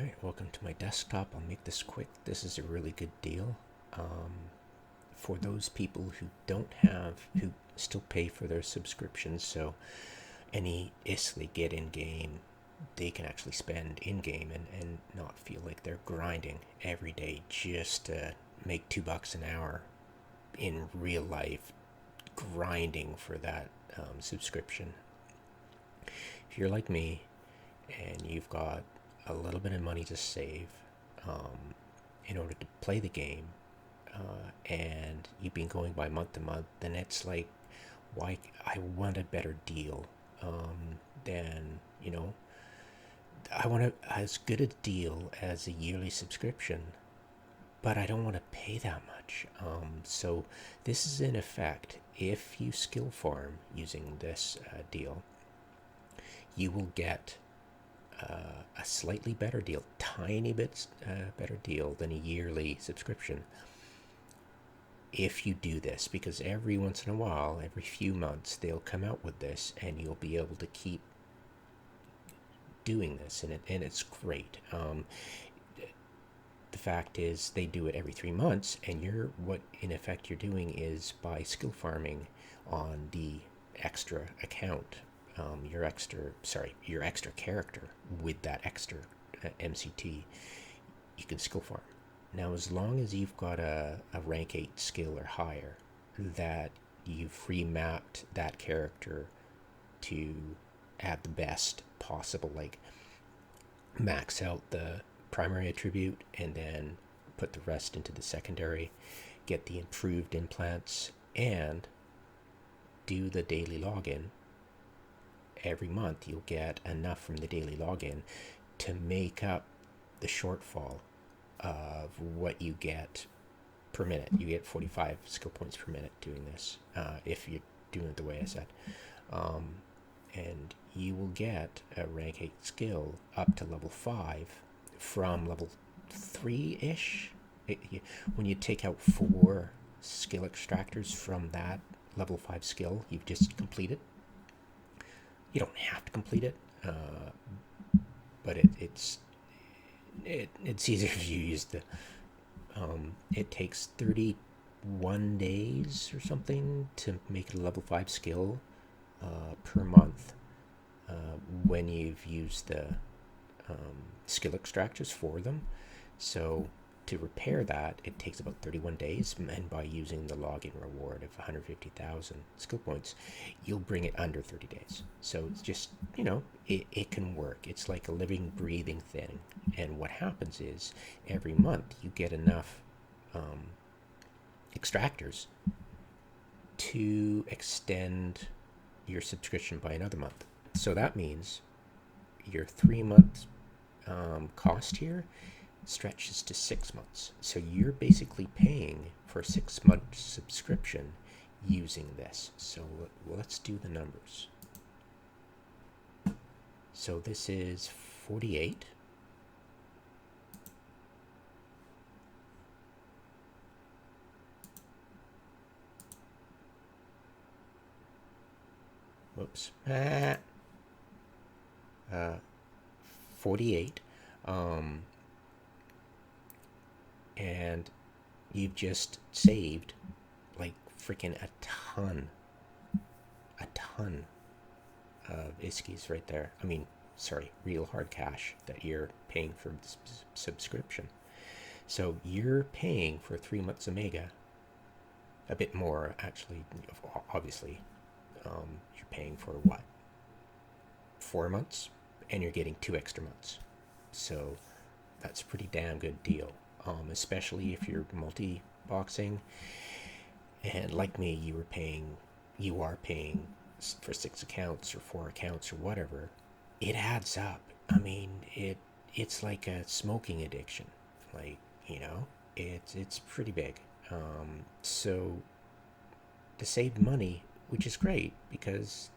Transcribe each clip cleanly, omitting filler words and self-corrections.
Alright, welcome to my desktop. I'll make this quick. This is a really good deal. For those people who still pay for their subscriptions, so any IS they get in game, they can actually spend in game and not feel like they're grinding every day just to make $2 an hour in real life, grinding for that subscription. If you're like me and you've got a little bit of money to save in order to play the game, and you've been going by month to month, then it's like, why? I want a better deal than, I want as good a deal as a yearly subscription, but I don't want to pay that much. So this is in effect, if you skill farm using this deal, you will get a slightly better deal, tiny bit better deal than a yearly subscription if you do this, because every once in a while, every few months, they'll come out with this and you'll be able to keep doing this, and it's great. The fact is they do it every 3 months, and what in effect you're doing is, by skill farming on the extra account, your extra character with that extra MCT, you can skill farm. Now, as long as you've got a rank 8 skill or higher, that you've remapped that character to have the best possible, like max out the primary attribute and then put the rest into the secondary, get the improved implants, and do the daily login. Every month you'll get enough from the daily login to make up the shortfall of what you get per minute. You get 45 skill points per minute doing this, if you're doing it the way I said. And you will get a rank 8 skill up to level 5 from level 3-ish. When you take out 4 skill extractors from that level 5 skill you've just completed. You don't have to complete it, but it's easier if you use the. It takes 31 days or something to make it a level 5 skill per month when you've used the skill extractors for them. So to repair that, it takes about 31 days, and by using the login reward of 150,000 skill points, you'll bring it under 30 days. So it's just, it can work. It's like a living, breathing thing. And what happens is, every month you get enough extractors to extend your subscription by another month. So that means your 3-month cost here stretches to 6 months. So you're basically paying for a 6-month subscription using this. So let's do the numbers. So this is 48. Whoops. 48. And you've just saved like freaking a ton of iskies right there. I mean, real hard cash that you're paying for subscription. So you're paying for 3 months Omega, a bit more actually, obviously. You're paying for what? 4 months, and you're getting 2 extra months. So that's a pretty damn good deal. Especially if you're multi-boxing, and like me, you are paying for 6 accounts or 4 accounts or whatever. It adds up. I mean, it's like a smoking addiction. Like, it's pretty big. So to save money, which is great, because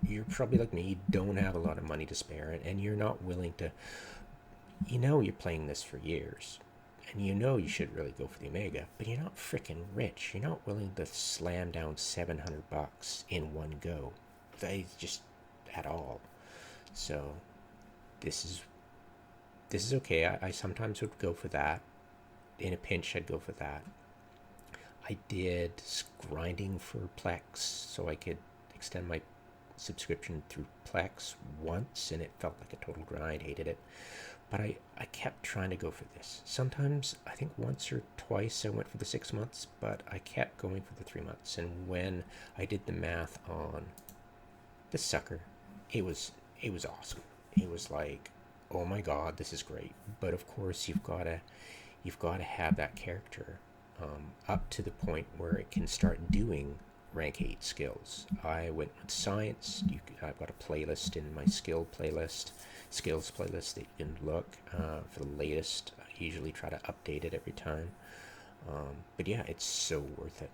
you're probably like me, you don't have a lot of money to spare, and you're not willing to. You're playing this for years, and you should really go for the Omega, but you're not freaking rich. You're not willing to slam down $700 in one go. Just at all. So this is this is okay. I sometimes would go for that. In a pinch, I'd go for that. I did grinding for plex so I could extend my subscription through plex once, and it felt like a total grind. Hated it. But I kept trying to go for this. Sometimes, I think once or twice I went for the 6 months, but I kept going for the 3 months. And when I did the math on this sucker, it was awesome. It was like, oh my god, this is great. But of course, you've got to have that character up to the point where it can start doing rank 8 skills. I went with science. I've got a playlist in my skills playlist that you can look for the latest. I usually try to update it every time. But yeah, it's so worth it.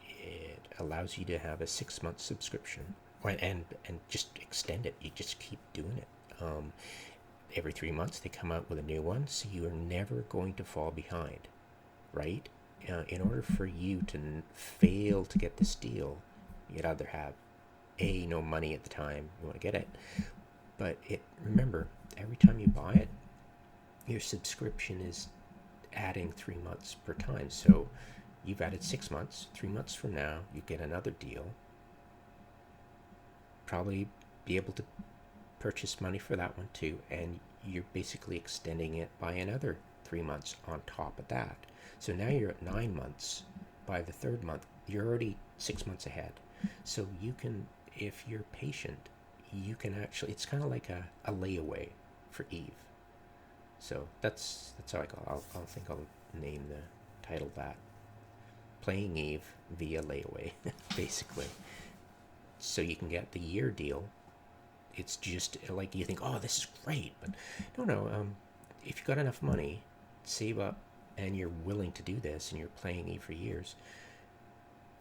It allows you to have a 6-month subscription, and just extend it. You just keep doing it. Every 3 months they come out with a new one, so you are never going to fall behind, right? In order for you to fail to get this deal, you'd either have no money at the time you want to get it, but remember, every time you buy it, your subscription is adding 3 months per time. So you've added 6 months. 3 months from now, you get another deal. Probably be able to purchase money for that one too, and you're basically extending it by another 3 months on top of that. So now you're at 9 months. By the third month, you're already 6 months ahead. So you can, if you're patient, you can actually, it's kind of like a layaway for Eve. So that's how I call it. I'll name the title that. Playing Eve via layaway, basically. So you can get the year deal. It's just like you think, oh, this is great, but no. If you've got enough money, save up, and you're willing to do this, and you're playing Eve for years,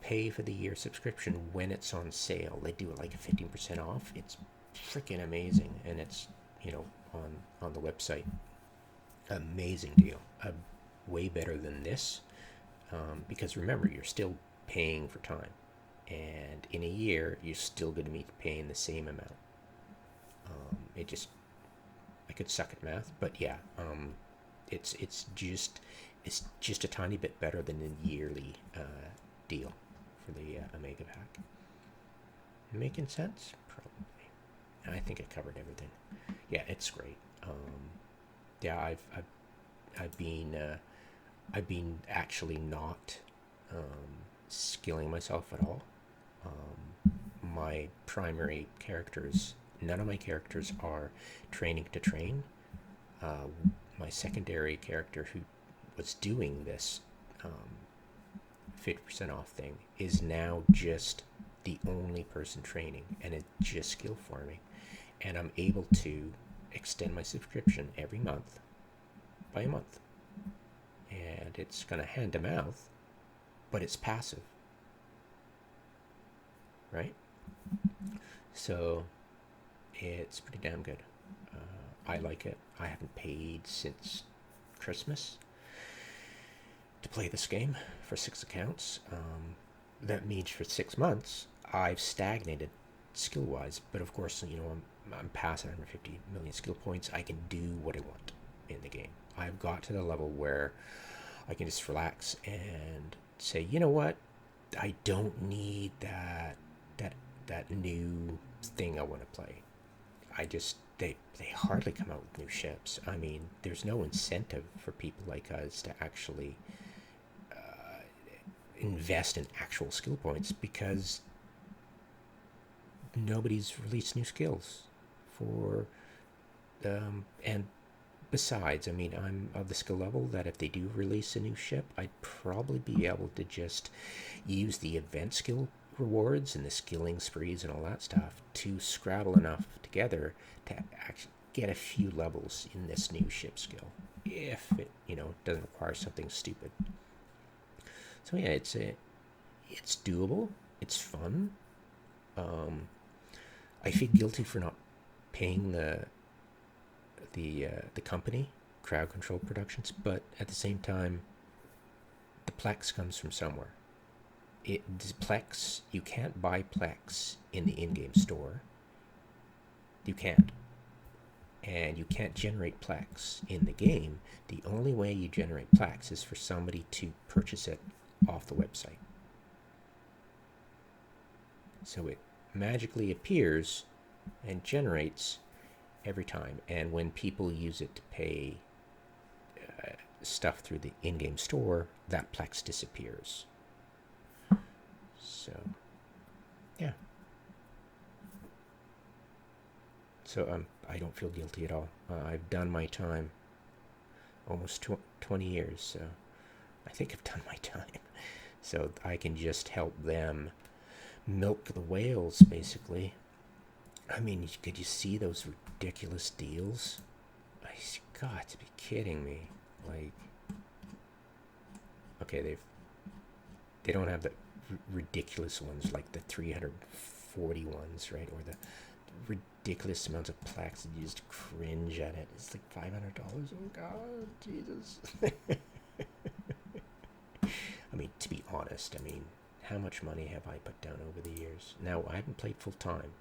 pay for the year subscription when it's on sale. They do it like 15% off. It's freaking amazing, and it's on the website. Amazing deal. Way better than this, because remember, you're still paying for time, and in a year you're still going to be paying the same amount. I could suck at math, but yeah, it's just a tiny bit better than a yearly deal for the Omega Pack. Making sense? Probably. I think I covered everything. Yeah, it's great. Yeah, I've been actually not skilling myself at all. My primary characters, none of my characters are training to train. My secondary character, who was doing this 50% off thing, is now just the only person training, and it's just skill farming. And I'm able to extend my subscription every month by a month. And it's kind of hand to mouth, but it's passive, right? So it's pretty damn good. I like it. I haven't paid since Christmas to play this game for 6 accounts. That means for 6 months I've stagnated skill-wise, but of course, I'm past 150 million skill points. I can do what I want in the game. I've got to the level where I can just relax and say, you know what, I don't need that new thing I want to play. They hardly come out with new ships. I mean, there's no incentive for people like us to actually invest in actual skill points, because nobody's released new skills for and besides, I mean, I'm of the skill level that if they do release a new ship, I'd probably be able to just use the event skill rewards and the skilling sprees and all that stuff to scrabble enough together to actually get a few levels in this new ship skill, if it doesn't require something stupid. So yeah, it's doable. It's fun. I feel guilty for not paying the company, Crowd Control Productions, but at the same time, the plex comes from somewhere. Plex, you can't buy plex in the in-game store. You can't. and you can't generate plex in the game, the only way you generate plex is for somebody to purchase it off the website. So it magically appears and generates every time, and when people use it to pay stuff through the in-game store, that plex disappears. So yeah, so I don't feel guilty at all. I've done my time, almost 20 years, so I think I've done my time. So I can just help them milk the whales, basically. I mean, could you see those ridiculous deals? You've got to be kidding me. Like, okay, they don't have the ridiculous ones like the 340 ones, right? Or the ridiculous amounts of plex that you just cringe at it. It's like $500. Oh God, Jesus. I mean, to be honest, I mean, how much money have I put down over the years? Now, I haven't played full time.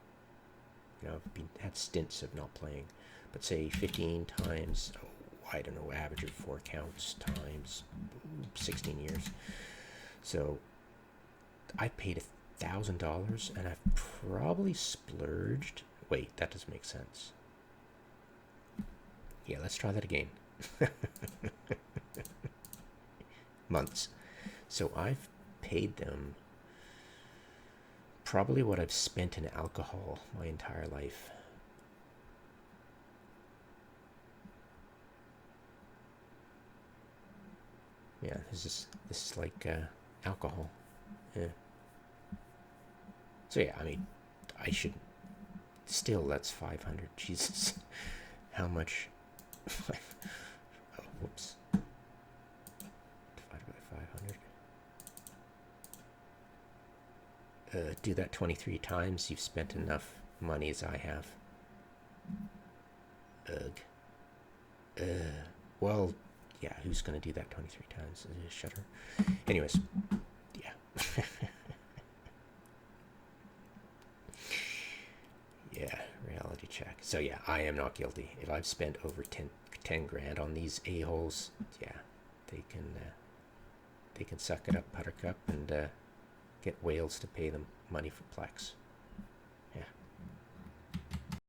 You know, I've had stints of not playing, but say 15 times, I don't know, average of 4 counts times 16 years. So I paid $1,000, and I've probably splurged. Wait, that doesn't make sense. Yeah, let's try that again. Months. So I've paid them probably what I've spent in alcohol my entire life. Yeah, this is like alcohol. Yeah. So yeah, I mean, I should still. That's 500. Jesus, how much? Oh, whoops. Divided by 500. Do that 23 times. You've spent enough money as I have. Ugh. Well, yeah. Who's gonna do that 23 times? Shutter. Anyways, yeah. Yeah, reality check. So yeah, I am not guilty. If I've spent over 10 grand on these a-holes, yeah, they can suck it up, Buttercup, and get whales to pay them money for plex.